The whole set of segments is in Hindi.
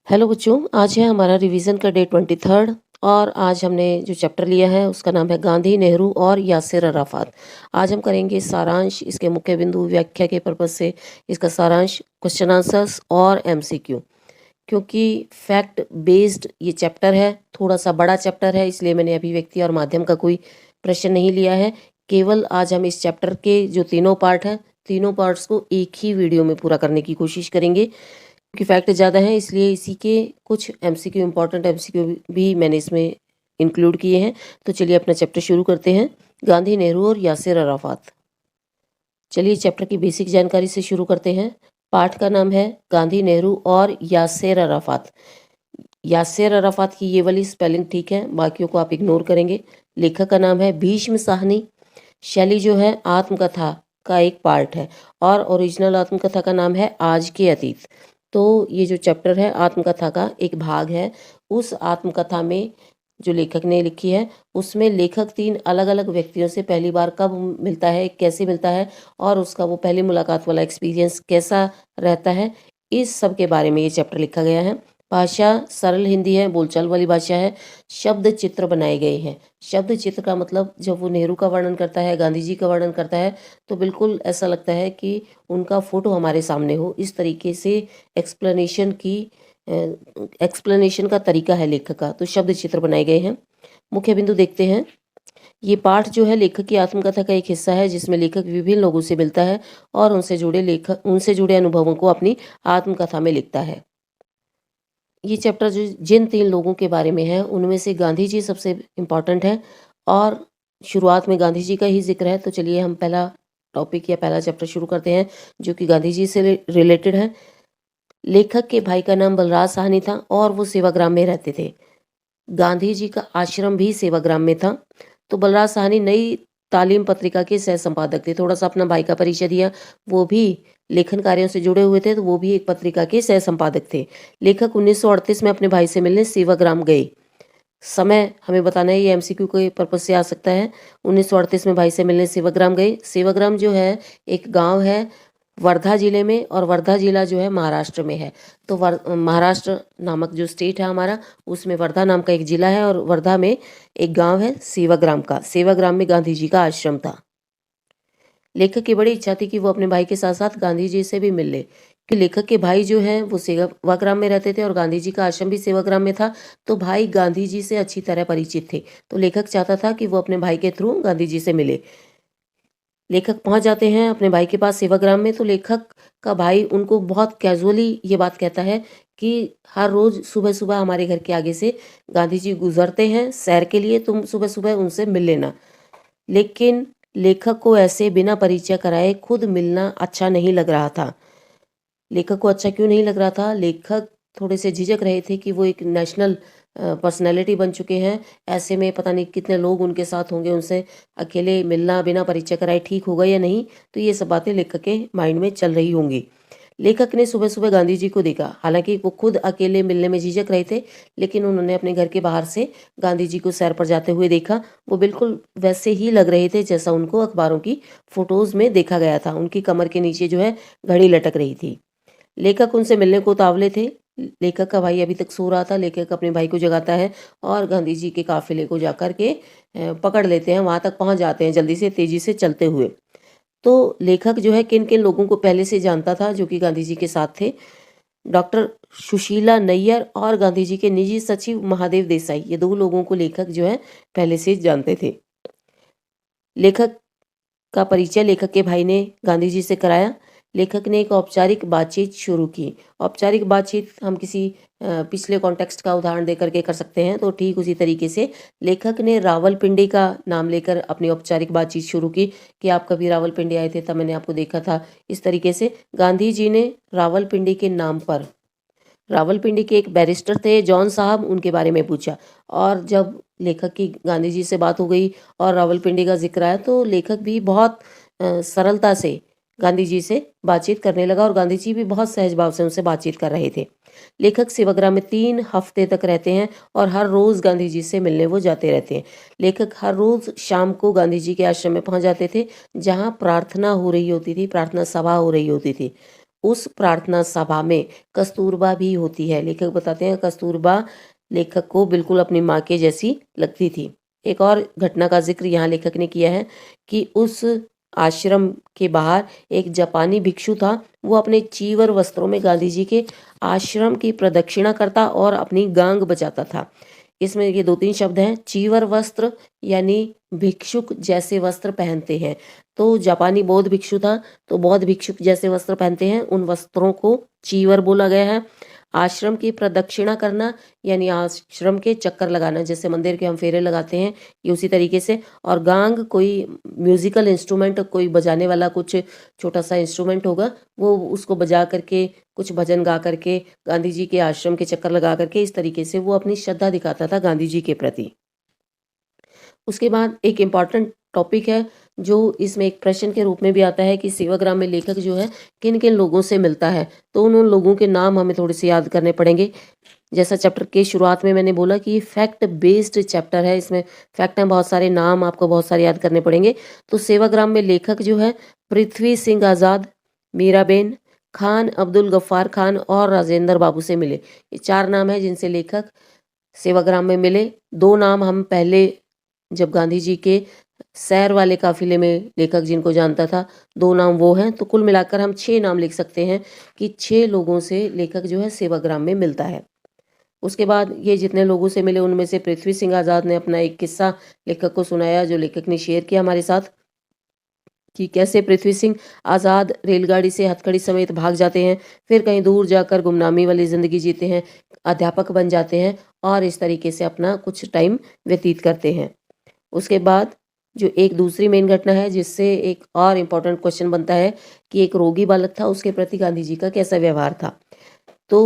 हेलो बच्चों, आज है हमारा रिवीजन का डे 23 और आज हमने जो चैप्टर लिया है उसका नाम है गांधी, नेहरू और यासिर अराफात। आज हम करेंगे सारांश, इसके मुख्य बिंदु, व्याख्या के पर्पज से इसका सारांश, क्वेश्चन आंसर्स और एमसीक्यू। क्योंकि फैक्ट बेस्ड ये चैप्टर है, थोड़ा सा बड़ा चैप्टर है, इसलिए मैंने अभिव्यक्ति और माध्यम का कोई प्रश्न नहीं लिया है। केवल आज हम इस चैप्टर के जो तीनों पार्ट हैं, तीनों पार्ट्स को एक ही वीडियो में पूरा करने की कोशिश करेंगे। क्योंकि फैक्ट ज़्यादा है इसलिए इसी के कुछ एमसीक्यू, इम्पॉर्टेंट एमसीक्यू भी मैंने इसमें इंक्लूड किए हैं। तो चलिए अपना चैप्टर शुरू करते हैं, गांधी, नेहरू और यासिर अराफात। चलिए चैप्टर की बेसिक जानकारी से शुरू करते हैं। पाठ का नाम है गांधी, नेहरू और यासिर अराफात। यासिर अराफात की ये वाली स्पेलिंग ठीक है, बाकियों को आप इग्नोर करेंगे। लेखक का नाम है भीष्म साहनी। शैली जो है आत्मकथा का एक पार्ट है और ओरिजिनल आत्मकथा का नाम है आज के अतीत। तो ये जो चैप्टर है आत्मकथा का एक भाग है। उस आत्मकथा में जो लेखक ने लिखी है उसमें लेखक 3 अलग अलग व्यक्तियों से पहली बार कब मिलता है, कैसे मिलता है और उसका वो पहली मुलाकात वाला एक्सपीरियंस कैसा रहता है, इस सब के बारे में ये चैप्टर लिखा गया है। भाषा सरल हिंदी है, बोलचाल वाली भाषा है। शब्द चित्र बनाए गए हैं। शब्द चित्र का मतलब जब वो नेहरू का वर्णन करता है, गांधी जी का वर्णन करता है, तो बिल्कुल ऐसा लगता है कि उनका फोटो हमारे सामने हो। इस तरीके से एक्सप्लेनेशन का तरीका है लेखक का। तो शब्द चित्र बनाए गए हैं। मुख्य बिंदु देखते हैं। ये पाठ जो है लेखक की आत्मकथा का एक हिस्सा है जिसमें लेखक विभिन्न लोगों से मिलता है और उनसे जुड़े अनुभवों को अपनी आत्मकथा में लिखता है। ये चैप्टर जो जिन 3 लोगों के बारे में है उनमें से गांधी जी सबसे इम्पॉर्टेंट है और शुरुआत में गांधी जी का ही जिक्र है। तो चलिए हम पहला टॉपिक या पहला चैप्टर शुरू करते हैं जो कि गांधी जी से रिलेटेड है। लेखक के भाई का नाम बलराज साहनी था और वो सेवाग्राम में रहते थे। गांधी जी का आश्रम भी सेवाग्राम में था। तो बलराज साहनी नई तालीम पत्रिका के सह संपादक थे। थोड़ा सा अपना भाई का परिचय दिया। वो भी लेखन कार्यों से जुड़े हुए थे, तो वो भी एक पत्रिका के सह संपादक थे। लेखक 1938 में अपने भाई से मिलने सेवाग्राम गए। समय हमें बताना है, ये एमसीक्यू के पर्पज से आ सकता है। 1938 में भाई से मिलने सेवाग्राम गए। सेवाग्राम जो है एक गांव है वर्धा जिले में और वर्धा जिला जो है महाराष्ट्र में है। तो महाराष्ट्र नामक जो स्टेट है हमारा, उसमें वर्धा नाम का एक जिला है और वर्धा में एक गांव है सेवाग्राम का। सेवाग्राम में गांधी जी का आश्रम था। लेखक की बड़ी इच्छा थी कि वो अपने भाई के साथ साथ गांधी जी से भी मिल ले, कि लेखक के भाई जो हैं वो सेवाग्राम में रहते थे और गांधी जी का आश्रम भी सेवाग्राम में था। तो भाई गांधी जी से अच्छी तरह परिचित थे। तो लेखक चाहता था कि वो अपने भाई के थ्रू गांधी जी से मिले। लेखक पहुंच जाते हैं अपने भाई के पास सेवाग्राम में। तो लेखक का भाई उनको बहुत कैजुअली ये बात कहता है कि हर रोज सुबह सुबह हमारे घर के आगे से गांधी जी गुजरते हैं सैर के लिए, तुम सुबह सुबह उनसे मिल लेना। लेकिन लेखक को ऐसे बिना परिचय कराए खुद मिलना अच्छा नहीं लग रहा था। लेखक को अच्छा क्यों नहीं लग रहा था? लेखक थोड़े से झिझक रहे थे कि वो एक नेशनल पर्सनैलिटी बन चुके हैं। ऐसे में पता नहीं कितने लोग उनके साथ होंगे, उनसे अकेले मिलना बिना परिचय कराए ठीक होगा या नहीं। तो ये सब बातें लेखक के माइंड में चल रही होंगी। लेखक ने सुबह सुबह गांधी जी को देखा। हालांकि वो खुद अकेले मिलने में झिझक रहे थे, लेकिन उन्होंने अपने घर के बाहर से गांधी जी को सैर पर जाते हुए देखा। वो बिल्कुल वैसे ही लग रहे थे जैसा उनको अखबारों की फोटोज में देखा गया था। उनकी कमर के नीचे जो है घड़ी लटक रही थी। लेखक उनसे मिलने को उतावले थे। लेखक का भाई अभी तक सो रहा था। लेखक अपने भाई को जगाता है और गांधी जी के काफिले को जाकर के पकड़ लेते हैं। वहां तक पहुंच जाते हैं जल्दी से, तेजी से चलते हुए। तो लेखक जो है किन किन लोगों को पहले से जानता था जो कि गांधी जी के साथ थे। डॉक्टर सुशीला नैयर और गांधी जी के निजी सचिव महादेव देसाई, ये 2 लोगों को लेखक जो है पहले से जानते थे। लेखक का परिचय लेखक के भाई ने गांधी जी से कराया। लेखक ने एक औपचारिक बातचीत शुरू की। औपचारिक बातचीत हम किसी पिछले कॉन्टेक्स्ट का उदाहरण देकर के कर सकते हैं। तो ठीक उसी तरीके से लेखक ने रावलपिंडी का नाम लेकर अपनी औपचारिक बातचीत शुरू की कि आप कभी रावलपिंडी आए थे, तब मैंने आपको देखा था। इस तरीके से गांधी जी ने रावलपिंडी के नाम पर, रावलपिंडी के एक बैरिस्टर थे जॉन साहब, उनके बारे में पूछा। और जब लेखक की गांधी जी से बात हो गई और रावलपिंडी का जिक्र आया तो लेखक भी बहुत सरलता से गांधी जी से बातचीत करने लगा और गांधी जी भी बहुत सहज भाव से उनसे बातचीत कर रहे थे। लेखक सेवाग्राम में 3 हफ्ते तक रहते हैं और हर रोज गांधी जी से मिलने वो जाते रहते हैं। लेखक हर रोज शाम को गांधी जी के आश्रम में पहुंच जाते थे जहां प्रार्थना हो रही होती थी, प्रार्थना सभा हो रही होती थी। उस प्रार्थना सभा में कस्तूरबा भी होती है। लेखक बताते हैं कस्तूरबा लेखक को बिल्कुल अपनी माँ के जैसी लगती थी। एक और घटना का जिक्र यहाँ लेखक ने किया है कि उस आश्रम के बाहर एक जापानी भिक्षु था। वो अपने चीवर वस्त्रों में गांधी जी के आश्रम की प्रदक्षिणा करता और अपनी गांग बजाता था। इसमें ये 2-3 शब्द हैं। चीवर वस्त्र यानी भिक्षुक जैसे वस्त्र पहनते हैं। तो जापानी बौद्ध भिक्षु था, तो बौद्ध भिक्षुक जैसे वस्त्र पहनते हैं, उन वस्त्रों को चीवर बोला गया है। आश्रम की प्रदक्षिणा करना यानी आश्रम के चक्कर लगाना, जैसे मंदिर के हम फेरे लगाते हैं, ये उसी तरीके से। और गांग कोई म्यूजिकल इंस्ट्रूमेंट, कोई बजाने वाला कुछ छोटा सा इंस्ट्रूमेंट होगा, वो उसको बजा करके कुछ भजन गा करके गांधी जी के आश्रम के चक्कर लगा करके इस तरीके से वो अपनी श्रद्धा दिखाता था गांधी जी के प्रति। उसके बाद एक इम्पॉर्टेंट टॉपिक है जो इसमें एक प्रश्न के रूप में भी आता है कि सेवाग्राम में लेखक जो है किन किन लोगों से मिलता है। तो उन लोगों के नाम हमें थोड़े से याद करने पड़ेंगे। जैसा चैप्टर के शुरुआत में मैंने बोला कि फैक्ट बेस्ड चैप्टर है, इसमें फैक्ट हैं बहुत सारे, नाम आपको बहुत सारे याद करने पड़ेंगे। तो सेवाग्राम में लेखक जो है पृथ्वी सिंह आज़ाद, मीराबेन, खान अब्दुल गफ्फार खान और राजेंद्र बाबू से मिले। ये 4 नाम हैं जिनसे लेखक सेवाग्राम में मिले। 2 नाम हम पहले जब गांधी जी के सैर वाले काफिले में लेखक जिनको जानता था, 2 नाम वो हैं। तो कुल मिलाकर हम 6 नाम लिख सकते हैं कि 6 लोगों से लेखक जो है सेवाग्राम में मिलता है। उसके बाद ये जितने लोगों से मिले उनमें से पृथ्वी सिंह आज़ाद ने अपना एक किस्सा लेखक को सुनाया, जो लेखक ने शेयर किया हमारे साथ, कि कैसे पृथ्वी सिंह आज़ाद रेलगाड़ी से हथकड़ी समेत भाग जाते हैं, फिर कहीं दूर जाकर गुमनामी वाली ज़िंदगी जीते हैं, अध्यापक बन जाते हैं और इस तरीके से अपना कुछ टाइम व्यतीत करते हैं। उसके बाद जो एक दूसरी मेन घटना है जिससे एक और इम्पोर्टेंट क्वेश्चन बनता है कि एक रोगी बालक था, उसके प्रति गांधी जी का कैसा व्यवहार था। तो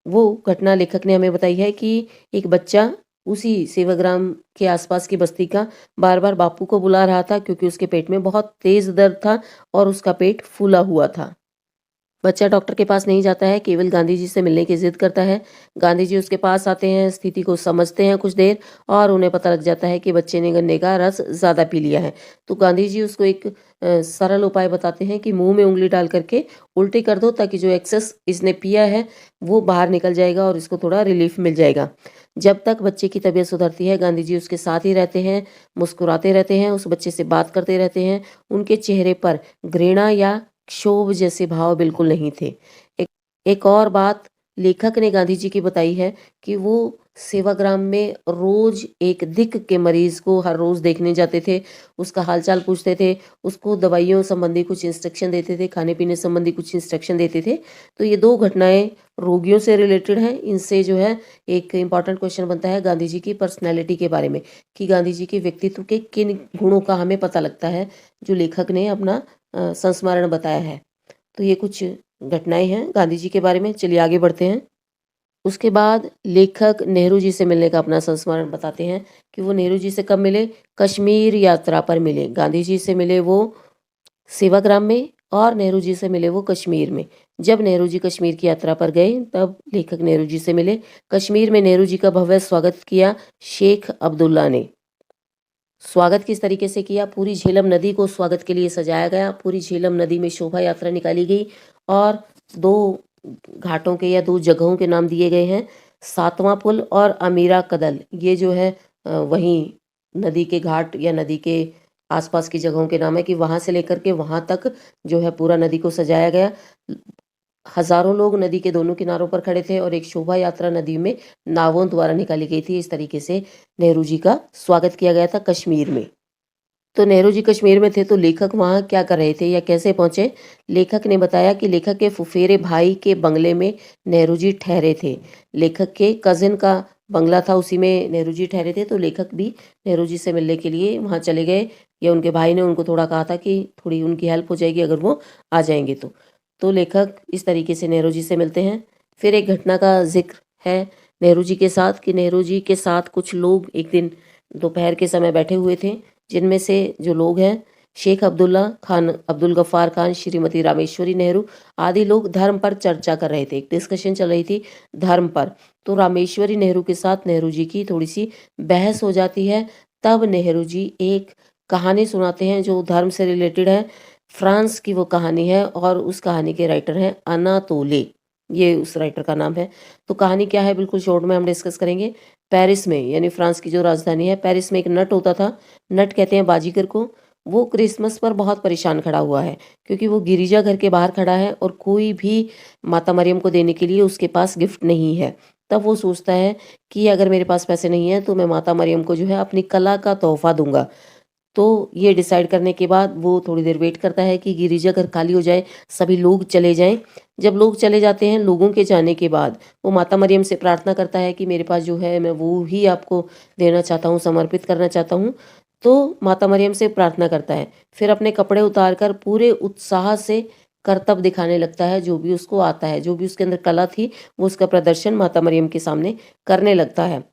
वो घटना लेखक ने हमें बताई है कि एक बच्चा उसी सेवाग्राम के आसपास की बस्ती का बार बार बापू को बुला रहा था क्योंकि उसके पेट में बहुत तेज दर्द था और उसका पेट फूला हुआ था। बच्चा डॉक्टर के पास नहीं जाता है, केवल गांधी जी से मिलने की जिद करता है। गांधी जी उसके पास आते हैं, स्थिति को समझते हैं कुछ देर और उन्हें पता लग जाता है कि बच्चे ने गन्ने का रस ज़्यादा पी लिया है। तो गांधी जी उसको एक सरल उपाय बताते हैं कि मुंह में उंगली डाल करके उल्टी कर दो, ताकि जो एक्सेस इसने पिया है वो बाहर निकल जाएगा और इसको थोड़ा रिलीफ मिल जाएगा। जब तक बच्चे की तबीयत सुधरती है गांधी जी उसके साथ ही रहते हैं, मुस्कुराते रहते हैं, उस बच्चे से बात करते रहते हैं। उनके चेहरे पर घृणा या क्षोभ जैसे भाव बिल्कुल नहीं थे। एक एक और बात लेखक ने गांधी जी की बताई है कि वो सेवाग्राम में रोज एक दिक के मरीज को हर रोज देखने जाते थे, उसका हालचाल पूछते थे, उसको दवाइयों संबंधी कुछ इंस्ट्रक्शन देते थे, खाने पीने संबंधी कुछ इंस्ट्रक्शन देते थे। तो ये 2 घटनाएं रोगियों से रिलेटेड हैं। इनसे जो है एक इम्पॉर्टेंट क्वेश्चन बनता है गांधी जी की पर्सनैलिटी के बारे में, कि गांधी जी के व्यक्तित्व के किन गुणों का हमें पता लगता है, जो लेखक ने अपना संस्मरण बताया है। तो ये कुछ घटनाएं हैं गांधी जी के बारे में। चलिए आगे बढ़ते हैं। उसके बाद लेखक नेहरू जी से मिलने का अपना संस्मरण बताते हैं कि वो नेहरू जी से कब मिले, कश्मीर यात्रा पर मिले। गांधी जी से मिले वो सेवाग्राम में और नेहरू जी से मिले वो कश्मीर में। जब नेहरू जी कश्मीर की यात्रा पर गए तब लेखक नेहरू जी से मिले। कश्मीर में नेहरू जी का भव्य स्वागत किया शेख अब्दुल्ला ने। स्वागत किस तरीके से किया, पूरी झेलम नदी को स्वागत के लिए सजाया गया। पूरी झेलम नदी में शोभा यात्रा निकाली गई और 2 घाटों के या 2 जगहों के नाम दिए गए हैं, 7वां पुल और अमीरा कदल। ये जो है वहीं नदी के घाट या नदी के आसपास की जगहों के नाम है कि वहां से लेकर के वहां तक जो है पूरा नदी को सजाया गया। हजारों लोग नदी के दोनों किनारों पर खड़े थे और एक शोभा यात्रा नदी में नावों द्वारा निकाली गई थी। इस तरीके से नेहरू जी का स्वागत किया गया था कश्मीर में। तो नेहरू जी कश्मीर में थे तो लेखक वहाँ क्या कर रहे थे या कैसे पहुंचे। लेखक ने बताया कि लेखक के फुफेरे भाई के बंगले में नेहरू जी ठहरे थे। लेखक के कजिन का बंगला था, उसी में नेहरू जी ठहरे थे। तो लेखक भी नेहरू जी से मिलने के लिए वहाँ चले गए, या उनके भाई ने उनको थोड़ा कहा था कि थोड़ी उनकी हेल्प हो जाएगी अगर वो आ जाएंगे तो लेखक इस तरीके से नेहरू जी से मिलते हैं। फिर एक घटना का जिक्र है नेहरू जी के साथ कि नेहरू जी के साथ कुछ लोग एक दिन दोपहर के समय बैठे हुए थे, जिनमें से जो लोग हैं शेख अब्दुल्ला खान, अब्दुल गफ्फार खान, श्रीमती रामेश्वरी नेहरू आदि लोग धर्म पर चर्चा कर रहे थे। एक डिस्कशन चल रही थी धर्म पर। तो रामेश्वरी नेहरू के साथ नेहरू जी की थोड़ी सी बहस हो जाती है। तब नेहरू जी एक कहानी सुनाते हैं जो धर्म से रिलेटेड है। फ्रांस की वो कहानी है और उस कहानी के राइटर हैं अनातोले, ये उस राइटर का नाम है। तो कहानी क्या है बिल्कुल शॉर्ट में हम डिस्कस करेंगे। पेरिस में यानी फ्रांस की जो राजधानी है पेरिस में एक नट होता था। नट कहते हैं बाजीगर को। वो क्रिसमस पर बहुत परेशान खड़ा हुआ है क्योंकि वो गिरिजा घर के बाहर खड़ा है और कोई भी माता मरियम को देने के लिए उसके पास गिफ्ट नहीं है। तब वो सोचता है कि अगर मेरे पास पैसे नहीं है तो मैं माता मरियम को जो है अपनी कला का तोहफा दूंगा। तो ये डिसाइड करने के बाद वो थोड़ी देर वेट करता है कि गिरिजाघर खाली हो जाए, सभी लोग चले जाएं। जब लोग चले जाते हैं, लोगों के जाने के बाद वो माता मरियम से प्रार्थना करता है कि मेरे पास जो है मैं वो ही आपको देना चाहता हूँ, समर्पित करना चाहता हूँ। तो माता मरियम से प्रार्थना करता है, फिर अपने कपड़े उतार कर पूरे उत्साह से करतब दिखाने लगता है। जो भी उसको आता है, जो भी उसके अंदर कला थी, वो उसका प्रदर्शन माता मरियम के सामने करने लगता है।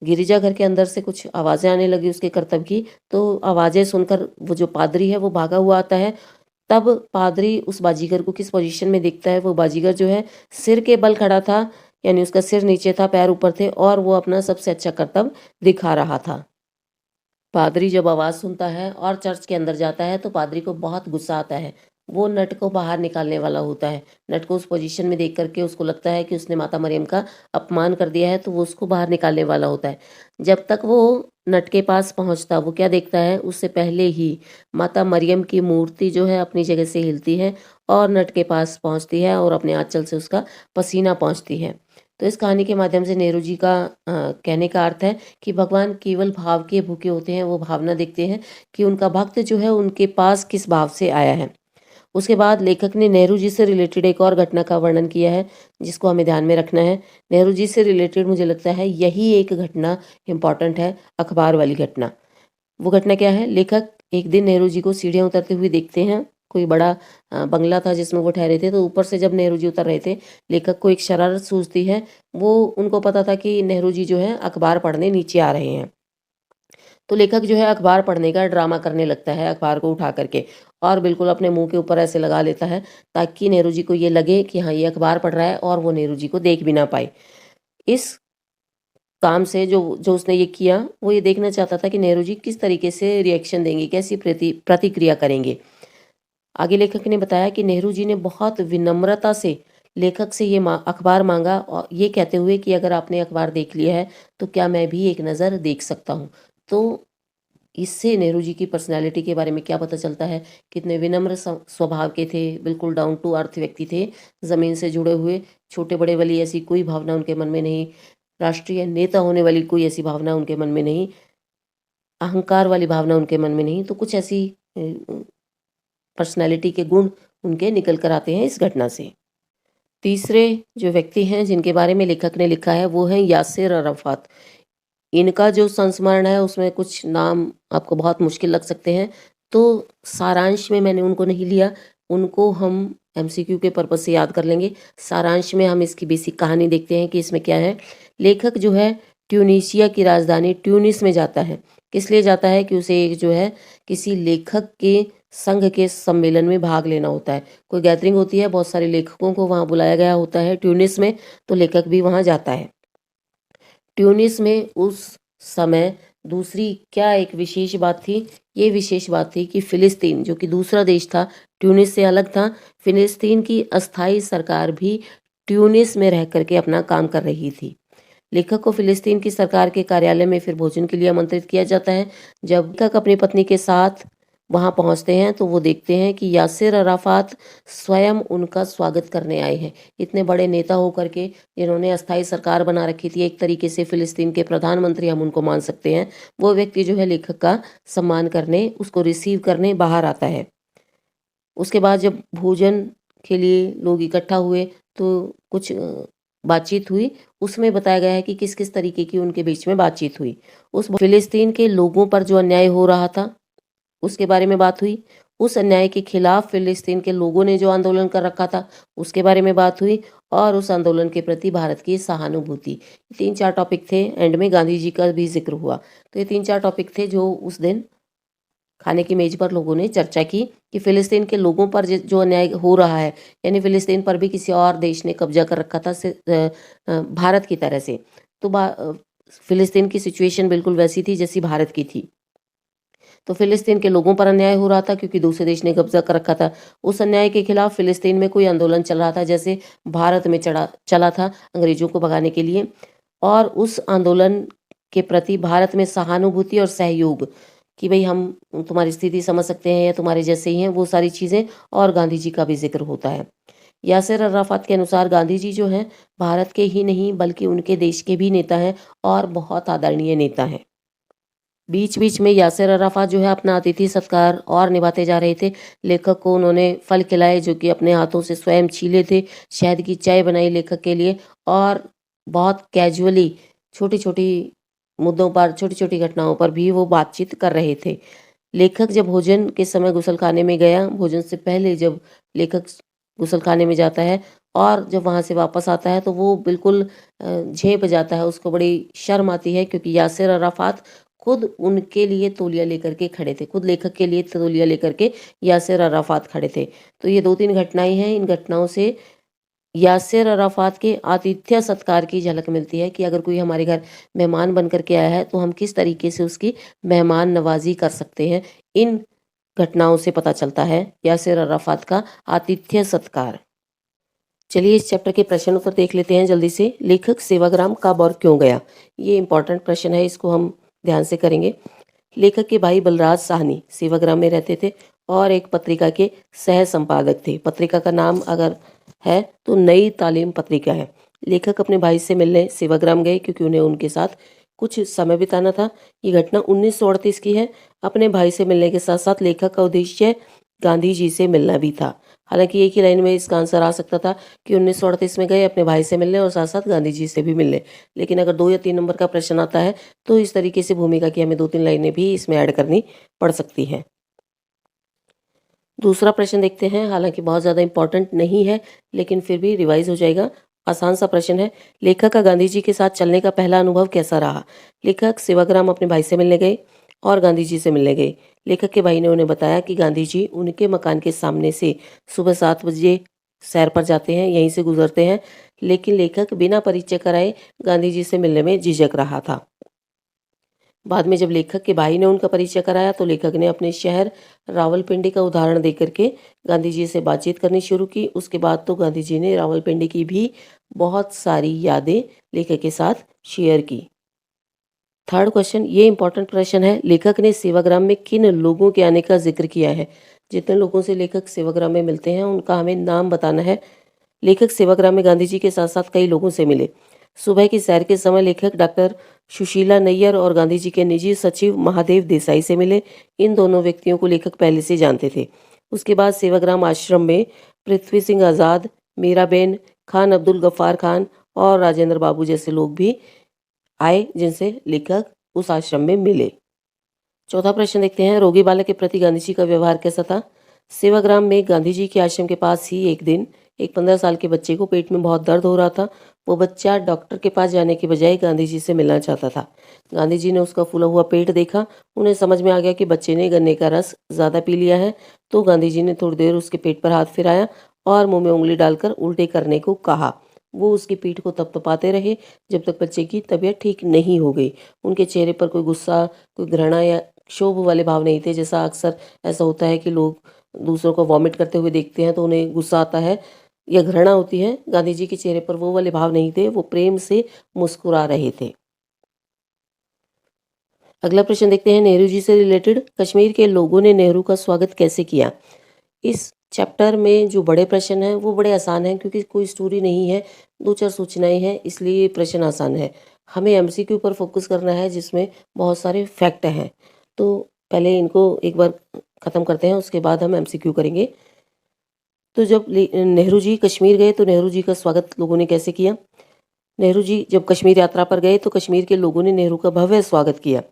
गिरिजाघर के अंदर से कुछ आवाज़ें आने लगी उसके करतब की, तो आवाज़ें सुनकर वो जो पादरी है वो भागा हुआ आता है। तब पादरी उस बाजीगर को किस पोजीशन में देखता है, वो बाजीगर जो है सिर के बल खड़ा था, यानी उसका सिर नीचे था, पैर ऊपर थे और वो अपना सबसे अच्छा करतब दिखा रहा था। पादरी जब आवाज़ सुनता है और चर्च के अंदर जाता है तो पादरी को बहुत गुस्सा आता है। वो नट को बाहर निकालने वाला होता है। नट को उस पोजीशन में देख करके उसको लगता है कि उसने माता मरियम का अपमान कर दिया है, तो वो उसको बाहर निकालने वाला होता है। जब तक वो नट के पास पहुंचता, वो क्या देखता है, उससे पहले ही माता मरियम की मूर्ति जो है अपनी जगह से हिलती है और नट के पास पहुंचती है और अपने आंचल से उसका पसीना पहुंचती है। तो इस कहानी के माध्यम से नेहरू जी का कहने का अर्थ है कि भगवान केवल भाव के भूखे होते हैं। वो भावना देखते हैं कि उनका भक्त जो है उनके पास किस भाव से आया है। उसके बाद लेखक ने नेहरू जी से रिलेटेड एक और घटना का वर्णन किया है जिसको हमें ध्यान में रखना है। नेहरू जी से रिलेटेड मुझे लगता है यही एक घटना इम्पॉर्टेंट है, अखबार वाली घटना। वो घटना क्या है, लेखक एक दिन नेहरू जी को सीढ़ियाँ उतरते हुए देखते हैं। कोई बड़ा बंगला था जिसमें वो ठहरे थे, तो ऊपर से जब नेहरू जी उतर रहे थे, लेखक को एक शरारत सूझती है। वो उनको पता था कि नेहरू जी जो है अखबार पढ़ने नीचे आ रहे हैं। तो लेखक जो है अखबार पढ़ने का ड्रामा करने लगता है, अखबार को उठा करके और बिल्कुल अपने मुंह के ऊपर ऐसे लगा लेता है ताकि नेहरू जी को ये लगे कि हाँ ये अखबार पढ़ रहा है और वो नेहरू जी को देख भी ना पाए। इस काम से जो जो उसने ये किया, वो ये देखना चाहता था कि नेहरू जी किस तरीके से रिएक्शन देंगे, कैसी प्रतिक्रिया करेंगे। आगे लेखक ने बताया कि नेहरू जी ने बहुत विनम्रता से लेखक से ये अखबार मांगा और ये कहते हुए कि अगर आपने अखबार देख लिया है तो क्या मैं भी एक नज़र देख सकता हूँ। तो इससे नेहरू जी की पर्सनैलिटी के बारे में क्या पता चलता है, कितने विनम्र स्वभाव के थे, बिल्कुल डाउन टू अर्थ व्यक्ति थे, ज़मीन से जुड़े हुए, छोटे बड़े वाली ऐसी कोई भावना उनके मन में नहीं, राष्ट्रीय नेता होने वाली कोई ऐसी भावना उनके मन में नहीं, अहंकार वाली भावना उनके मन में नहीं। तो कुछ ऐसी पर्सनैलिटी के गुण उनके निकल कर आते हैं इस घटना से। तीसरे जो व्यक्ति हैं जिनके बारे में लेखक ने लिखा है वो हैं यासिर अराफात। इनका जो संस्मरण है उसमें कुछ नाम आपको बहुत मुश्किल लग सकते हैं, तो सारांश में मैंने उनको नहीं लिया, उनको हम एमसीक्यू के पर्पज से याद कर लेंगे। सारांश में हम इसकी बेसिक कहानी देखते हैं कि इसमें क्या है। लेखक जो है ट्यूनीशिया की राजधानी ट्यूनिस में जाता है। किस लिए जाता है कि उसे एक जो है किसी लेखक के संघ के सम्मेलन में भाग लेना होता है। कोई गैदरिंग होती है, बहुत सारे लेखकों को वहाँ बुलाया गया होता है ट्यूनिस में, तो लेखक भी वहाँ जाता है। ट्यूनिस में उस समय दूसरी क्या एक विशेष बात थी, ये विशेष बात थी कि फिलिस्तीन जो कि दूसरा देश था, ट्यूनिस से अलग था, फिलिस्तीन की अस्थाई सरकार भी ट्यूनिस में रह करके अपना काम कर रही थी। लेखक को फिलिस्तीन की सरकार के कार्यालय में फिर भोजन के लिए आमंत्रित किया जाता है। जब लेखक अपनी पत्नी के साथ वहां पहुंचते हैं तो वो देखते हैं कि यासिर अराफात स्वयं उनका स्वागत करने आए हैं। इतने बड़े नेता होकर के जिन्होंने अस्थाई सरकार बना रखी थी, एक तरीके से फिलिस्तीन के प्रधानमंत्री हम उनको मान सकते हैं, वो व्यक्ति जो है लेखक का सम्मान करने, उसको रिसीव करने बाहर आता है। उसके बाद जब भोजन के लिए लोग इकट्ठा हुए तो कुछ बातचीत हुई। उसमें बताया गया है कि किस किस तरीके की उनके बीच में बातचीत हुई। उस फिलिस्तीन के लोगों पर जो अन्याय हो रहा था उसके बारे में बात हुई। उस अन्याय के खिलाफ फिलिस्तीन के लोगों ने जो आंदोलन कर रखा था उसके बारे में बात हुई और उस आंदोलन के प्रति भारत की सहानुभूति। 3-4 टॉपिक थे। एंड में गांधी जी का भी जिक्र हुआ। तो ये 3-4 टॉपिक थे जो उस दिन खाने की मेज पर लोगों ने चर्चा की कि फिलिस्तीन के लोगों पर जो अन्याय हो रहा है, यानी फिलिस्तीन पर भी किसी और देश ने कब्जा कर रखा था भारत की तरह से। तो फिलिस्तीन की सिचुएशन बिल्कुल वैसी थी जैसी भारत की थी। तो फिलिस्तीन के लोगों पर अन्याय हो रहा था क्योंकि दूसरे देश ने कब्जा कर रखा था। उस अन्याय के खिलाफ फिलिस्तीन में कोई आंदोलन चल रहा था, जैसे भारत में चला था अंग्रेजों को भगाने के लिए। और उस आंदोलन के प्रति भारत में सहानुभूति और सहयोग कि भाई हम तुम्हारी स्थिति समझ सकते हैं या तुम्हारे जैसे ही हैं, वो सारी चीज़ें, और गांधी जी का भी जिक्र होता है। यासिर अराफात के अनुसार गांधी जी जो हैं भारत के ही नहीं बल्कि उनके देश के भी नेता हैं और बहुत आदरणीय नेता हैं। बीच बीच में यासिर अराफात जो है अपना अतिथि सत्कार और निभाते जा रहे थे। लेखक को उन्होंने फल खिलाए जो कि अपने हाथों से स्वयं छीले थे, शहद की चाय बनाई लेखक के लिए, और बहुत कैजुअली छोटी छोटी मुद्दों पर, छोटी छोटी घटनाओं पर भी वो बातचीत कर रहे थे। लेखक जब भोजन के समय गुसल खाने में गया, भोजन से पहले जब लेखक गुसल खाने में जाता है और जब वहाँ से वापस आता है तो वो बिल्कुल झेंप जाता है, उसको बड़ी शर्म आती है क्योंकि यासिर अराफात खुद उनके लिए तौलिया लेकर के खड़े थे, खुद लेखक के लिए तौलिया लेकर के यासिर अराफात खड़े थे। तो ये 2-3 घटनाएं हैं, इन घटनाओं से यासिर अराफात के आतिथ्य सत्कार की झलक मिलती है कि अगर कोई हमारे घर मेहमान बन कर के आया है तो हम किस तरीके से उसकी मेहमान नवाजी कर सकते हैं। इन घटनाओं से पता चलता है यासिर अराफात का आतिथ्य सत्कार। चलिए इस चैप्टर के प्रश्न उत्तर देख लेते हैं जल्दी से। लेखक सेवाग्राम कब और क्यों गया, ये इंपॉर्टेंट प्रश्न है, इसको हम ध्यान से करेंगे। लेखक के भाई बलराज साहनी सेवाग्राम में रहते थे और एक पत्रिका के सह संपादक थे। पत्रिका का नाम अगर है तो नई तालीम पत्रिका है। लेखक अपने भाई से मिलने सेवाग्राम गए क्योंकि उन्हें उनके साथ कुछ समय बिताना था। ये घटना 1938 की है। अपने भाई से मिलने के साथ साथ लेखक का उद्देश्य गांधी जी से मिलना भी था। हालांकि एक ही लाइन में इसका आंसर आ सकता था कि 1938 में गए अपने भाई से मिलने और साथ साथ गांधी जी से भी मिलने, लेकिन अगर 2 या 3 नंबर का प्रश्न आता है तो इस तरीके से भूमिका की हमें 2-3 लाइनें भी इसमें ऐड करनी पड़ सकती हैं। दूसरा प्रश्न देखते हैं, हालांकि बहुत ज़्यादा इंपॉर्टेंट नहीं है लेकिन फिर भी रिवाइज हो जाएगा। आसान सा प्रश्न है, लेखक का गांधी जी के साथ चलने का पहला अनुभव कैसा रहा। लेखक सेवाग्राम अपने भाई से मिलने गए और गांधी जी से मिलने गए। लेखक के भाई ने उन्हें बताया कि गांधी जी उनके मकान के सामने से सुबह 7 बजे सैर पर जाते हैं, यहीं से गुजरते हैं, लेकिन लेखक बिना परिचय कराए गांधी जी से मिलने में झिझक रहा था। बाद में जब लेखक के भाई ने उनका परिचय कराया तो लेखक ने अपने शहर रावलपिंडी का उदाहरण देकर के गांधी जी से बातचीत करनी शुरू की। उसके बाद तो गांधी जी ने रावलपिंडी की भी बहुत सारी यादें लेखक के साथ शेयर की। थर्ड क्वेश्चन, ये इंपॉर्टेंट प्रश्न है, लेखक ने सेवाग्राम में किन लोगों के आने का जिक्र किया है। जितने लोगों से लेखक सेवाग्राम में मिलते हैं उनका हमें नाम बताना है। लेखक सेवाग्राम में गांधी जी के साथ साथ कई लोगों से मिले। सुबह की सैर के समय लेखक डॉक्टर सुशीला नैयर और गांधी जी के निजी सचिव महादेव देसाई से मिले। इन दोनों व्यक्तियों को लेखक पहले से जानते थे। उसके बाद सेवाग्राम आश्रम में पृथ्वी सिंह आज़ाद, मीराबेन, खान अब्दुल गफ्फार खान और राजेंद्र बाबू जैसे लोग भी आए जिनसे लेखक उस आश्रम में मिले। चौथा प्रश्न देखते हैं, रोगी बालक के प्रति गांधी जी का व्यवहार कैसा था। सेवाग्राम में गांधी जी के आश्रम के पास ही एक दिन एक 15 साल के बच्चे को पेट में बहुत दर्द हो रहा था। वो बच्चा डॉक्टर के पास जाने के बजाय गांधी जी से मिलना चाहता था। गांधी जी ने उसका फूला हुआ पेट देखा, उन्हें समझ में आ गया कि बच्चे ने गन्ने का रस ज़्यादा पी लिया है, तो गांधी जी ने थोड़ी देर उसके पेट पर हाथ फिराया और मुंह में उंगली डालकर उल्टे करने को कहा। वो उसकी पीठ को तपतपाते रहे जब तक बच्चे की तबीयत ठीक नहीं हो गई। उनके चेहरे पर कोई गुस्सा, कोई घृणा या क्षोभ वाले भाव नहीं थे। जैसा अक्सर ऐसा होता है कि लोग दूसरों को वॉमिट करते हुए देखते हैं तो उन्हें गुस्सा आता है या घृणा होती है। गांधी जी के चेहरे पर वो वाले भाव नहीं थे, वो प्रेम से मुस्कुरा रहे थे। अगला प्रश्न देखते हैं, नेहरू जी से रिलेटेड कश्मीर के लोगों ने नेहरू का स्वागत कैसे किया। इस चैप्टर में जो बड़े प्रश्न हैं वो बड़े आसान हैं क्योंकि कोई स्टोरी नहीं है, 2-4 सूचनाएं हैं, इसलिए ये प्रश्न आसान है। हमें एमसीक्यू पर फोकस करना है जिसमें बहुत सारे फैक्ट हैं। तो पहले इनको एक बार ख़त्म करते हैं, उसके बाद हम एमसीक्यू करेंगे। तो जब नेहरू जी कश्मीर गए तो नेहरू जी का स्वागत लोगों ने कैसे किया। नेहरू जी जब कश्मीर यात्रा पर गए तो कश्मीर के लोगों ने नेहरू का भव्य स्वागत किया।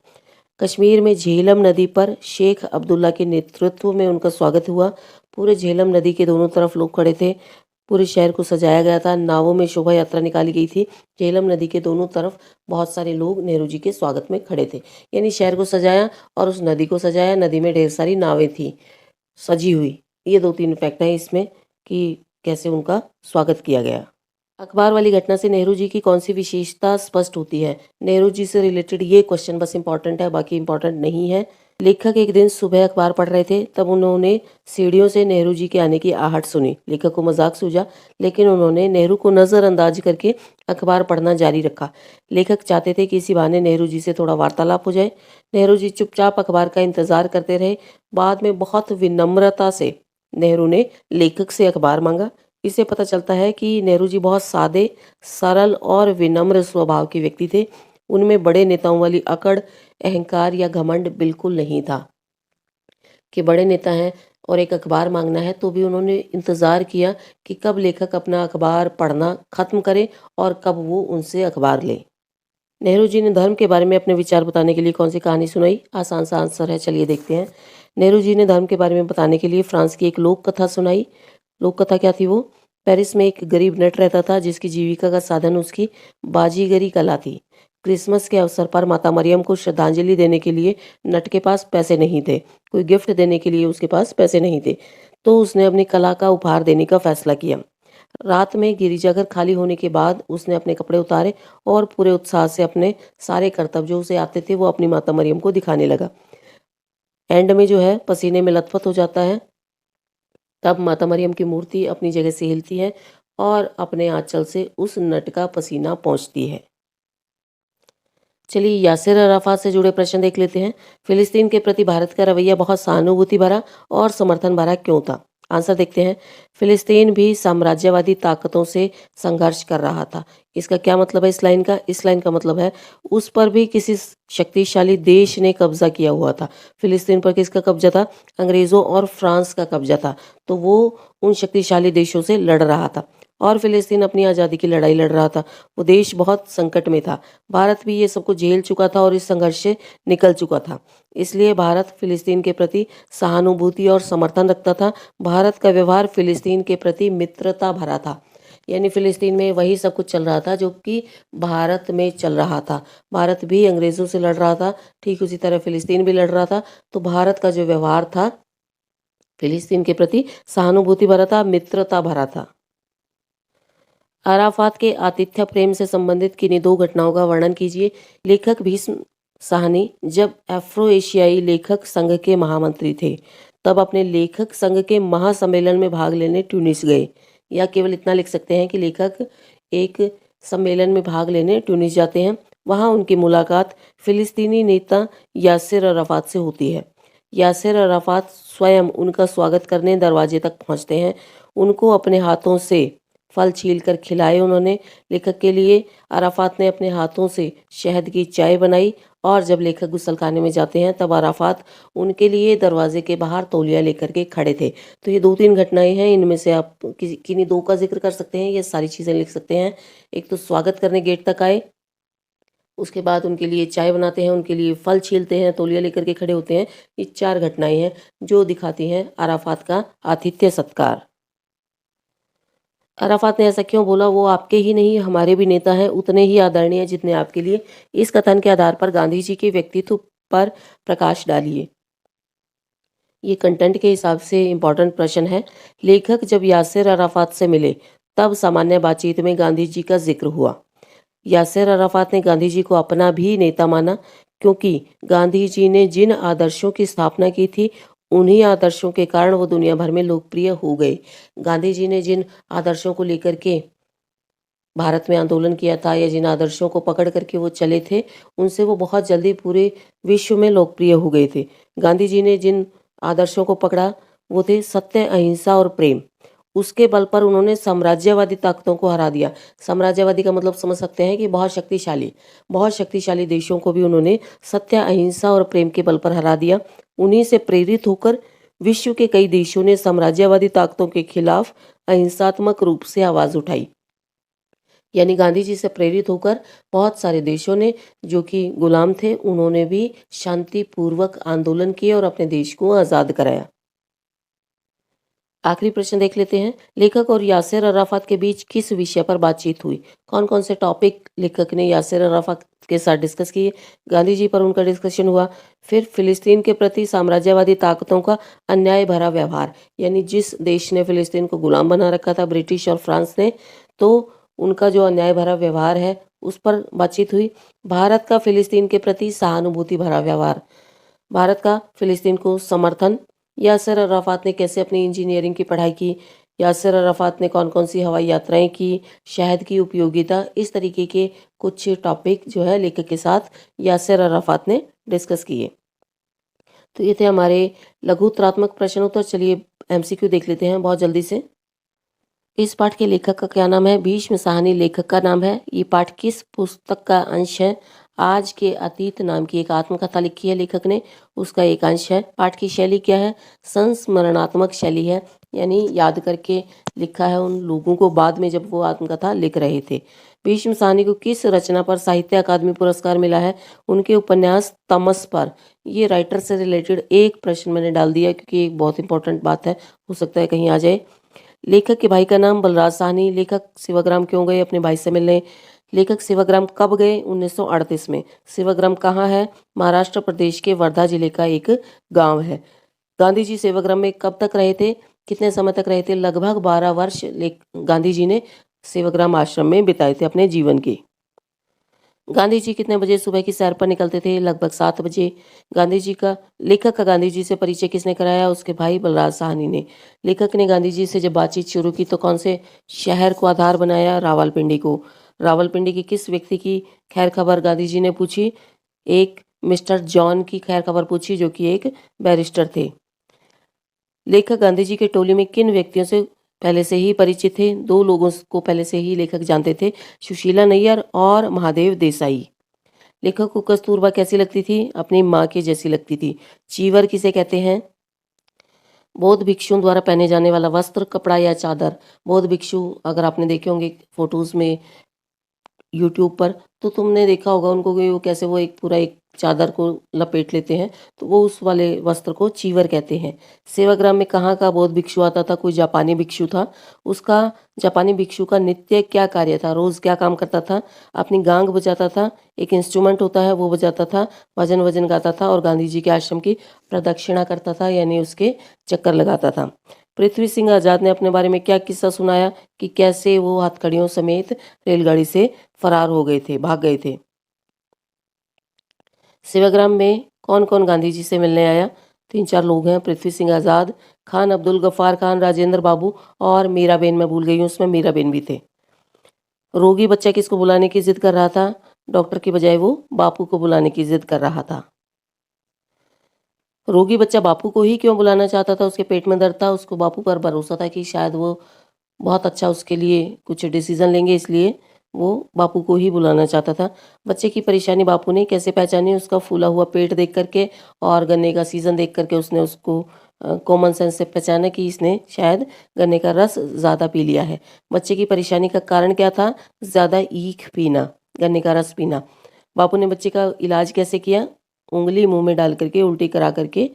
कश्मीर में झेलम नदी पर शेख अब्दुल्ला के नेतृत्व में उनका स्वागत हुआ। पूरे झेलम नदी के दोनों तरफ लोग खड़े थे। पूरे शहर को सजाया गया था, नावों में शोभा यात्रा निकाली गई थी। झेलम नदी के दोनों तरफ बहुत सारे लोग नेहरू जी के स्वागत में खड़े थे। यानी शहर को सजाया और उस नदी को सजाया। नदी में ढेर सारी नावें थी सजी हुई। ये 2-3 फैक्ट हैं इसमें कि कैसे उनका स्वागत किया गया। अखबार वाली घटना से नेहरू जी की कौन सी विशेषता स्पष्ट होती है। नेहरू जी से रिलेटेड ये क्वेश्चन बस इंपॉर्टेंट है, बाकी इंपॉर्टेंट नहीं है। लेखक एक दिन सुबह अखबार पढ़ रहे थे, तब उन्होंने सीढ़ियों से नेहरू जी के आने की आहट सुनी। लेखक को मजाक सूझा, लेकिन उन्होंने नेहरू को नज़रअंदाज करके अखबार पढ़ना जारी रखा। लेखक चाहते थे कि इसी बहाने नेहरू जी से थोड़ा वार्तालाप हो जाए। नेहरू जी चुपचाप अखबार का इंतजार करते रहे। बाद में बहुत विनम्रता से नेहरू ने लेखक से अखबार मांगा। इससे पता चलता है कि नेहरू जी बहुत सादे, सरल और विनम्र स्वभाव के व्यक्ति थे। उनमें बड़े नेताओं वाली अकड़, अहंकार या घमंड बिल्कुल नहीं था कि बड़े नेता हैं और एक अखबार मांगना है, तो भी उन्होंने इंतज़ार किया कि कब लेखक अपना अखबार पढ़ना ख़त्म करे और कब वो उनसे अखबार ले। नेहरू जी ने धर्म के बारे में अपने विचार बताने के लिए कौन सी कहानी सुनाई? आसान सा आंसर है, चलिए देखते हैं। नेहरू जी ने धर्म के बारे में बताने के लिए फ्रांस की एक लोक कथा सुनाई। लोक कथा क्या थी वो? पेरिस में एक गरीब नट रहता था जिसकी जीविका का साधन उसकी बाजीगरी कला थी। क्रिसमस के अवसर पर माता मरियम को श्रद्धांजलि देने के लिए नट के पास पैसे नहीं थे, कोई गिफ्ट देने के लिए उसके पास पैसे नहीं थे, तो उसने अपनी कला का उपहार देने का फैसला किया। रात में गिरिजाघर खाली होने के बाद उसने अपने कपड़े उतारे और पूरे उत्साह से अपने सारे करतब जो उसे आते थे वो अपनी माता मरियम को दिखाने लगा। एंड में जो है पसीने में लथपथ हो जाता है। तब माता मरियम की मूर्ति अपनी जगह से हिलती है और अपने आंचल से उस नट का पसीना पोंछती है। चलिए यासिर अराफात से जुड़े प्रश्न देख लेते हैं। फिलिस्तीन के प्रति भारत का रवैया बहुत सहानुभूति भरा और समर्थन भरा क्यों था? आंसर देखते हैं। फिलिस्तीन भी साम्राज्यवादी ताकतों से संघर्ष कर रहा था। इसका क्या मतलब है इस लाइन का? इस लाइन का मतलब है उस पर भी किसी शक्तिशाली देश ने कब्जा किया हुआ था। फिलिस्तीन पर किसका कब्जा था? अंग्रेज़ों और फ्रांस का कब्जा था। तो वो उन शक्तिशाली देशों से लड़ रहा था और फिलिस्तीन अपनी आज़ादी की लड़ाई लड़ रहा था। वो देश बहुत संकट में था। भारत भी ये सब कुछ झेल चुका था और इस संघर्ष से निकल चुका था। इसलिए भारत फिलिस्तीन के प्रति सहानुभूति और समर्थन रखता था। भारत का व्यवहार फिलिस्तीन के प्रति मित्रता भरा था। यानी फिलिस्तीन में वही सब कुछ चल रहा था जो कि भारत में चल रहा था। भारत भी अंग्रेज़ों से लड़ रहा था, ठीक उसी तरह फिलिस्तीन भी लड़ रहा था। तो भारत का जो व्यवहार था फिलिस्तीन के प्रति सहानुभूति भरा था, मित्रता भरा था। अराफात के आतिथ्य प्रेम से संबंधित किन्हीं दो घटनाओं का वर्णन कीजिए। लेखक भीष्म साहनी जब अफ्रो एशियाई लेखक संघ के महामंत्री थे, तब अपने लेखक संघ के महासम्मेलन में भाग लेने ट्यूनिस गए। या केवल इतना लिख सकते हैं कि लेखक एक सम्मेलन में भाग लेने ट्यूनिस जाते हैं। वहाँ उनकी मुलाकात फिलिस्तीनी नेता यासिर अराफात से होती है। यासिर अराफात स्वयं उनका स्वागत करने दरवाजे तक पहुँचते हैं। उनको अपने हाथों से फल छीलकर खिलाए उन्होंने। लेखक के लिए अराफात ने अपने हाथों से शहद की चाय बनाई और जब लेखक गुस्लखाने में जाते हैं तब अराफात उनके लिए दरवाजे के बाहर तौलिया लेकर के खड़े थे। तो ये दो तीन घटनाएं हैं, इनमें से आप किन्हीं दो का जिक्र कर सकते हैं, ये सारी चीज़ें लिख सकते हैं। एक तो स्वागत करने गेट तक आए, उसके बाद उनके लिए चाय बनाते हैं, उनके लिए फल छीलते हैं, तौलिया लेकर के खड़े होते हैं। ये चार घटनाएं हैं जो दिखाती हैं अराफात का आतिथ्य सत्कार। अराफात ने ऐसा क्यों बोला? वो आपके ही नहीं हमारे भी नेता हैं, उतने ही आदरणीय जितने आपके लिए। इस कथन के आधार पर गांधी जी के व्यक्तित्व पर प्रकाश डालिए। ये कंटेंट के हिसाब से इम्पोर्टेंट प्रश्न है। लेखक जब यासिर अराफात से मिले तब सामान्य बातचीत में गांधी जी का जिक्र हुआ। यासिर अराफात ने गांधी जी को अपना भी नेता माना क्योंकि गांधी जी ने जिन आदर्शों की स्थापना की थी उन्हीं आदर्शों के कारण वो दुनिया भर में लोकप्रिय हो गए। गांधी जी ने जिन आदर्शों को लेकर के भारत में आंदोलन किया था या जिन आदर्शों को पकड़ करके वो चले थे, उनसे वो बहुत जल्दी पूरे विश्व में लोकप्रिय हो गए थे। गांधी जी ने जिन आदर्शों को पकड़ा वो थे सत्य, अहिंसा और प्रेम। उसके बल पर उन्होंने साम्राज्यवादी ताकतों को हरा दिया। साम्राज्यवादी का मतलब समझ सकते हैं कि बहुत शक्तिशाली देशों को भी उन्होंने सत्य, अहिंसा और प्रेम के बल पर हरा दिया। उन्हीं से प्रेरित होकर विश्व के कई देशों ने साम्राज्यवादी ताकतों के खिलाफ अहिंसात्मक रूप से आवाज उठाई। यानी गांधी जी से प्रेरित होकर बहुत सारे देशों ने, जो कि गुलाम थे, उन्होंने भी शांतिपूर्वक आंदोलन किए और अपने देश को आज़ाद कराया। आखिरी प्रश्न देख लेते हैं। लेखक और यासिर अराफात के बीच किस विषय पर बातचीत हुई? कौन कौन से टॉपिक लेखक ने यासिर अराफात के साथ डिस्कस किए? गांधी जी पर उनका डिस्कशन हुआ। फिर फिलिस्तीन के प्रति साम्राज्यवादी ताकतों का अन्याय भरा व्यवहार, यानी जिस देश ने फिलिस्तीन को गुलाम बना रखा था, ब्रिटिश और फ्रांस ने, तो उनका जो अन्याय भरा व्यवहार है उस पर बातचीत हुई। भारत का फिलिस्तीन के प्रति सहानुभूति भरा व्यवहार, भारत का फिलिस्तीन को समर्थन, यासिर अराफात ने कैसे अपनी इंजीनियरिंग की पढ़ाई की, यासिर अराफात ने कौन कौन सी हवाई यात्राएं की, शहद की उपयोगिता, इस तरीके के कुछ टॉपिक जो है लेखक के साथ यासिर अराफात ने डिस्कस किए। तो ये थे हमारे लघुत्रात्मक प्रश्न उत्तर। चलिए एमसीक्यू देख लेते हैं बहुत जल्दी से। इस पाठ के लेखक का क्या नाम है? भीष्म साहनी लेखक का नाम है। ये पाठ किस पुस्तक का अंश है? आज के अतीत नाम की एक आत्मकथा लिखी है लेखक ने, उसका एक अंश है। पाठ की शैली क्या है? संस्मरणात्मक शैली है, यानी याद करके लिखा है उन लोगों को बाद में जब वो आत्मकथा लिख रहे थे। भीष्म साहनी को किस रचना पर साहित्य अकादमी पुरस्कार मिला है? उनके उपन्यास तमस पर। ये राइटर से रिलेटेड एक प्रश्न मैंने डाल दिया क्योंकि एक बहुत इंपॉर्टेंट बात है, हो सकता है कहीं आ जाए। लेखक के भाई का नाम बलराज साहनी। लेखक सेवाग्राम क्यों गए अपने भाई से मिलने? लेखक सेवाग्राम कब गए? 1938 में। सेवाग्राम कहाँ है? महाराष्ट्र प्रदेश के वर्धा जिले का एक गांव है। गांधी जी सेवाग्राम में कब तक रहे थे? कितने समय तक रहे थे? लगभग 12 वर्ष गांधी जी ने सेवाग्राम आश्रम में बिताए थे अपने जीवन के। गांधी जी कितने बजे सुबह की सैर पर निकलते थे? लगभग 7 बजे। लेखक का गांधी जी से परिचय किसने कराया? उसके भाई बलराज साहनी ने। लेखक ने गांधी जी से जब बातचीत शुरू की तो कौन से शहर को आधार बनाया? रावलपिंडी को। रावलपिंडी की किस व्यक्ति की खैर खबर गांधी जी ने पूछी? एक मिस्टर जॉन की खैर खबर पूछी जो कि एक बैरिस्टर थे। लेखक गांधी जी के टोली में किन व्यक्तियों से पहले से ही परिचित थे? 2 लोगों को पहले से ही लेखक जानते थे, सुशीला नैयर और महादेव देसाई। लेखक को कस्तूरबा कैसी लगती थी? अपनी माँ के जैसी लगती थी। चीवर किसे कहते हैं? बौद्ध भिक्षुओं द्वारा पहने जाने वाला वस्त्र, कपड़ा या चादर। बौद्ध भिक्षु अगर आपने देखे होंगे फोटोज में यूट्यूब पर, तो तुमने देखा होगा उनको कि वो कैसे वो एक पूरा एक चादर को लपेट लेते हैं, तो वो उस वाले वस्त्र को चीवर कहते हैं। सेवाग्राम में कहाँ का बौद्ध भिक्षु आता था? कोई जापानी भिक्षु था। उसका जापानी भिक्षु का नित्य क्या कार्य था? रोज क्या काम करता था? अपनी गांग बजाता था, एक इंस्ट्रूमेंट होता है वो बजाता था, भजन वजन गाता था और गांधी जी के आश्रम की प्रदक्षिणा करता था, यानी उसके चक्कर लगाता था। पृथ्वी सिंह आजाद ने अपने बारे में क्या किस्सा सुनाया कि कैसे वो हथकड़ियों समेत रेलगाड़ी से फरार हो गए थे, भाग गए थे? सेवाग्राम में कौन कौन गांधी जी से मिलने आया? 3-4 लोग हैं, पृथ्वी सिंह आजाद, खान अब्दुल गफ्फार खान, राजेंद्र बाबू और मीराबेन, मैं भूल गई हूँ उसमें मीराबेन भी थे। रोगी बच्चा किसको बुलाने की जिद कर रहा था? डॉक्टर की बजाय वो बापू को बुलाने की जिद कर रहा था। रोगी बच्चा बापू को ही क्यों बुलाना चाहता था? उसके पेट में दर्द था, उसको बापू पर भरोसा था कि शायद वो बहुत अच्छा उसके लिए कुछ डिसीजन लेंगे, इसलिए वो बापू को ही बुलाना चाहता था। बच्चे की परेशानी बापू ने कैसे पहचानी? उसका फूला हुआ पेट देख करके और गन्ने का सीजन देख करके उसने उसको कॉमन सेंस से पहचाना कि इसने शायद गन्ने का रस ज़्यादा पी लिया है। बच्चे की परेशानी का कारण क्या था? ज़्यादा ईख पीना, गन्ने का रस पीना। बापू ने बच्चे का इलाज कैसे किया? उंगली मुंह में डाल करके उल्टी करा करके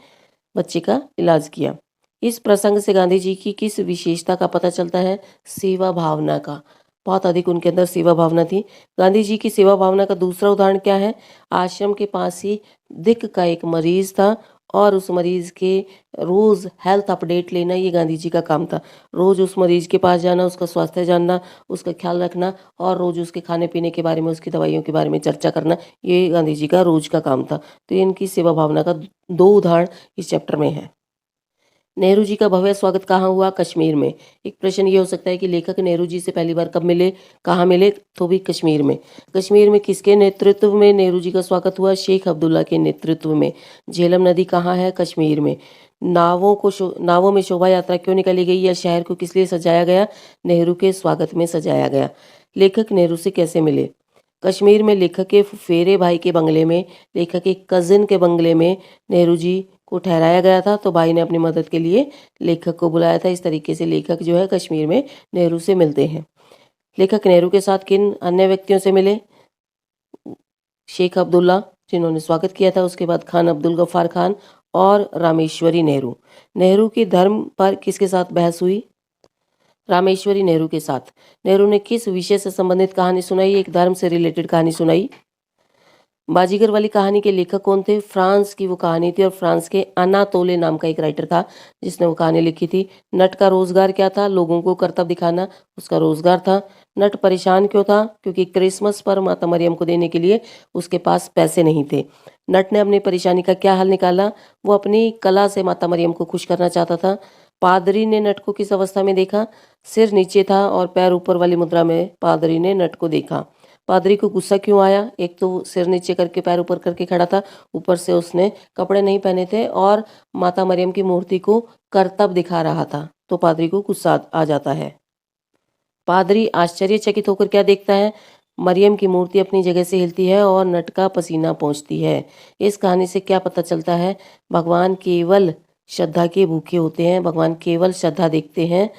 बच्चे का इलाज किया। इस प्रसंग से गांधी जी की किस विशेषता का पता चलता है? सेवा भावना का। बहुत अधिक उनके अंदर सेवा भावना थी। गांधी जी की सेवा भावना का दूसरा उदाहरण क्या है? आश्रम के पास ही दिक का एक मरीज था और उस मरीज के रोज हेल्थ अपडेट लेना ये गांधी जी का काम था। रोज उस मरीज के पास जाना, उसका स्वास्थ्य जानना, उसका ख्याल रखना और रोज उसके खाने पीने के बारे में, उसकी दवाइयों के बारे में चर्चा करना, ये गांधी जी का रोज का काम था। तो ये इनकी सेवा भावना का 2 उदाहरण इस चैप्टर में है। नेहरू जी का भव्य स्वागत कहाँ हुआ? कश्मीर में। एक प्रश्न ये हो सकता है कि लेखक नेहरू जी से पहली बार कब मिले, कहाँ मिले? तो भी कश्मीर में। कश्मीर में किसके नेतृत्व में नेहरू जी का स्वागत हुआ? शेख अब्दुल्ला के नेतृत्व में। झेलम नदी कहाँ है? कश्मीर में। नावों में शोभा यात्रा क्यों निकाली गई या शहर को किस लिए सजाया गया? नेहरू के स्वागत में सजाया गया। लेखक नेहरू से कैसे मिले? कश्मीर में लेखक के फुफेरे भाई के बंगले में, लेखक के कजिन के बंगले में नेहरू जी को ठहराया गया था, तो भाई ने अपनी मदद के लिए लेखक को बुलाया था। इस तरीके से लेखक जो है कश्मीर में नेहरू से मिलते हैं। लेखक नेहरू के साथ किन अन्य व्यक्तियों से मिले? शेख अब्दुल्ला जिन्होंने स्वागत किया था, उसके बाद खान अब्दुल गफ्फार खान और रामेश्वरी नेहरू। नेहरू की धर्म पर किसके साथ बहस हुई? रामेश्वरी नेहरू के साथ। नेहरू ने किस विषय से संबंधित कहानी सुनाई? एक धर्म से रिलेटेड कहानी सुनाई। बाजीगर वाली कहानी के लेखक कौन थे? फ्रांस की वो कहानी थी और फ्रांस के अनातोले नाम का एक राइटर था जिसने वो कहानी लिखी थी। नट का रोजगार क्या था? लोगों को करतब दिखाना उसका रोजगार था। नट परेशान क्यों था? क्योंकि क्रिसमस पर माता मरियम को देने के लिए उसके पास पैसे नहीं थे। नट ने अपनी परेशानी का क्या हल निकाला? वो अपनी कला से माता मरियम को खुश करना चाहता था। पादरी ने नट को किस अवस्था में देखा? सिर नीचे था और पैर ऊपर वाली मुद्रा में पादरी ने नट को देखा। पादरी को गुस्सा क्यों आया? एक तो वो सिर नीचे करके पैर ऊपर करके खड़ा था, ऊपर से उसने कपड़े नहीं पहने थे और माता मरियम की मूर्ति को करतब दिखा रहा था, तो पादरी को गुस्सा आ जाता है। पादरी आश्चर्यचकित होकर क्या देखता है? मरियम की मूर्ति अपनी जगह से हिलती है और नट का पसीना पहुंचती है। इस कहानी से क्या पता चलता है? भगवान केवल श्रद्धा के भूखे होते हैं, भगवान केवल श्रद्धा देखते हैं।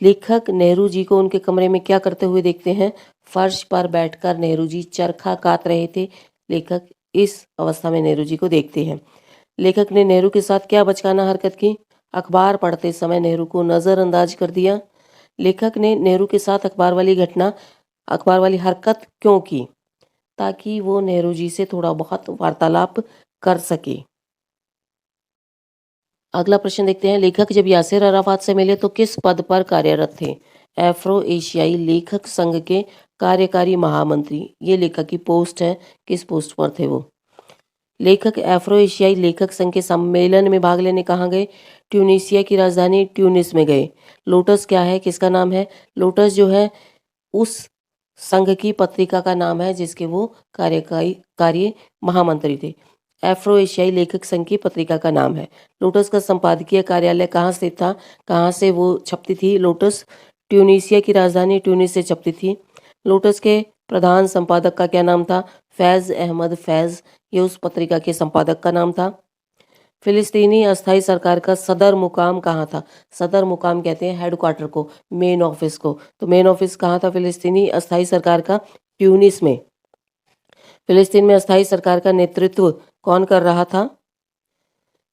लेखक नेहरू जी को उनके कमरे में क्या करते हुए देखते हैं? फर्श पर बैठकर नेहरू जी चरखा काट रहे थे। लेखक इस अवस्था में नेहरू जी को देखते हैं। लेखक ने नेहरू के साथ क्या बचकाना हरकत की? अखबार पढ़ते समय नेहरू को नज़रअंदाज कर दिया। लेखक ने नेहरू के साथ अखबार वाली हरकत क्यों की? ताकि वो नेहरू जी से थोड़ा बहुत वार्तालाप कर सके। अगला प्रश्न देखते हैं, लेखक जब यासिर अराफात से मिले तो किस पद पर कार्यरत थे? अफ्रो एशियाई लेखक संघ के कार्यकारी महामंत्री। ये लेखक की पोस्ट है, किस पोस्ट पर थे वो? लेखक अफ्रो एशियाई लेखक संघ के सम्मेलन में भाग लेने कहाँ गए? ट्यूनीशिया की राजधानी ट्यूनिस में गए। लोटस क्या है, किसका नाम है? लोटस जो है उस संघ की पत्रिका का नाम है जिसके वो कार्य महामंत्री थे। अफ्रो एशियाई लेखक संघ की पत्रिका का नाम है। लोटस का संपादकीय कार्यालय कहाँ स्थित था? कहाँ से वो छपती थी लोटस? ट्यूनीशिया की राजधानी ट्यूनिस से छपती थी। लोटस के प्रधान संपादक का क्या नाम था? फैज़ अहमद फैज़, ये उस पत्रिका के संपादक का नाम था। फिलिस्तीनी अस्थायी सरकार का सदर मुकाम कहाँ था? सदर मुकाम कहते हैं हेडक्वार्टर को, मेन ऑफिस को। तो मेन ऑफिस कहाँ था फिलिस्तीनी अस्थायी सरकार का? ट्यूनिस में। फिलिस्तीन में अस्थायी सरकार का नेतृत्व कौन कर रहा था?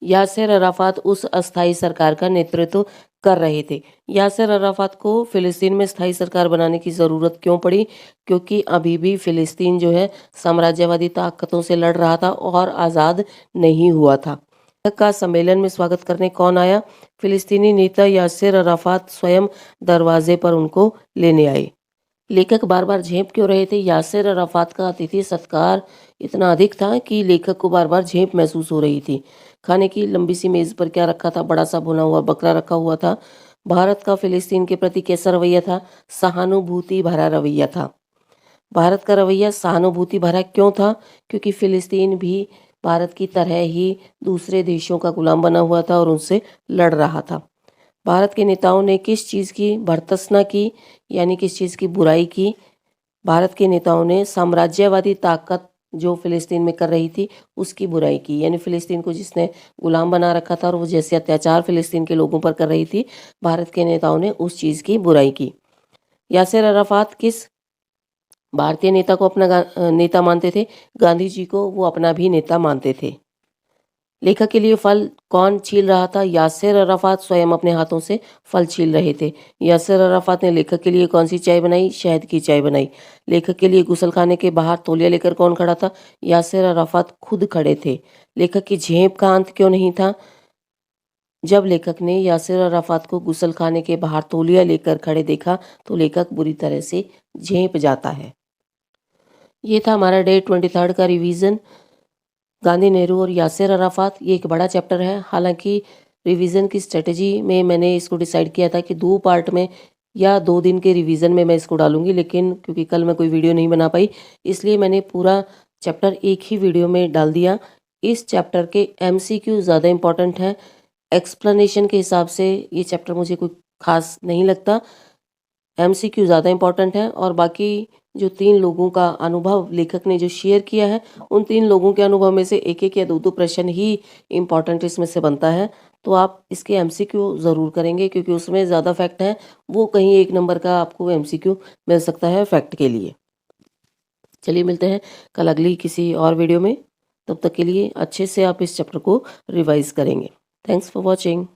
यासिर अराफात उस अस्थायी सरकार का नेतृत्व कर रहे थे। यासिर अराफात को फिलिस्तीन में स्थायी सरकार बनाने की ज़रूरत क्यों पड़ी? क्योंकि अभी भी फिलिस्तीन जो है साम्राज्यवादी ताकतों से लड़ रहा था और आज़ाद नहीं हुआ था। का सम्मेलन में स्वागत करने कौन आया? फिलिस्तीनी नेता यासिर अराफात स्वयं दरवाजे पर उनको लेने आए। लेखक बार बार झेप क्यों रहे थे? यासिर अराफात का अतिथि सत्कार इतना अधिक था कि लेखक को बार बार झेप महसूस हो रही थी। खाने की लंबी सी मेज पर क्या रखा था? बड़ा सा भुना हुआ बकरा रखा हुआ था। भारत का फिलिस्तीन के प्रति कैसा रवैया था? सहानुभूति भरा रवैया था। भारत का रवैया सहानुभूति भरा क्यों था? क्योंकि फिलिस्तीन भी भारत की तरह ही दूसरे देशों का गुलाम बना हुआ था और उनसे लड़ रहा था। भारत के नेताओं ने किस चीज़ की भर्त्सना की, यानी किस चीज़ की बुराई की? भारत के नेताओं ने साम्राज्यवादी ताकत जो फिलिस्तीन में कर रही थी उसकी बुराई की, यानी फिलिस्तीन को जिसने गुलाम बना रखा था और वो जैसे अत्याचार फिलिस्तीन के लोगों पर कर रही थी, भारत के नेताओं ने उस चीज़ की बुराई की। यासिर अराफात किस भारतीय नेता को अपना नेता मानते थे? गांधी जी को वो अपना भी नेता मानते थे। लेखक के लिए फल कौन छील रहा था? यासिर अराफात स्वयं अपने हाथों से फल छील रहे थे। यासिर अराफात ने लेखक के लिए कौन सी चाय बनाई? शहद की चाय बनाई। लेखक के लिए गुसलखाने के बाहर तौलिया लेकर कौन खड़ा था? यासिर अराफात खुद खड़े थे। लेखक की झेप का अंत क्यों नहीं था? जब लेखक ने यासिर अराफात को गुसलखाने के बाहर तौलिया लेकर खड़े देखा तो लेखक बुरी तरह से झेप जाता है। ये था हमारा डे 23 का रिवीजन, गांधी, नेहरू और यासिर अराफात। ये एक बड़ा चैप्टर है, हालांकि रिवीजन की स्ट्रेटजी में मैंने इसको डिसाइड किया था कि 2 पार्ट में या 2 दिन के रिवीजन में मैं इसको डालूंगी, लेकिन क्योंकि कल मैं कोई वीडियो नहीं बना पाई इसलिए मैंने पूरा चैप्टर एक ही वीडियो में डाल दिया। इस चैप्टर के MCQ ज़्यादा इम्पॉर्टेंट है, एक्सप्लेनेशन के हिसाब से ये चैप्टर मुझे कोई खास नहीं लगता। MCQ ज़्यादा इम्पॉर्टेंट है और बाकी जो 3 लोगों का अनुभव लेखक ने जो शेयर किया है उन 3 लोगों के अनुभव में से एक या दो प्रश्न ही इम्पॉर्टेंट इसमें से बनता है। तो आप इसके MCQ ज़रूर करेंगे क्योंकि उसमें ज़्यादा फैक्ट है, वो कहीं 1 नंबर का आपको MCQ मिल सकता है फैक्ट के लिए। चलिए मिलते हैं कल अगली किसी और वीडियो में, तब तक के लिए अच्छे से आप इस चैप्टर को रिवाइज करेंगे। Thanks for watching.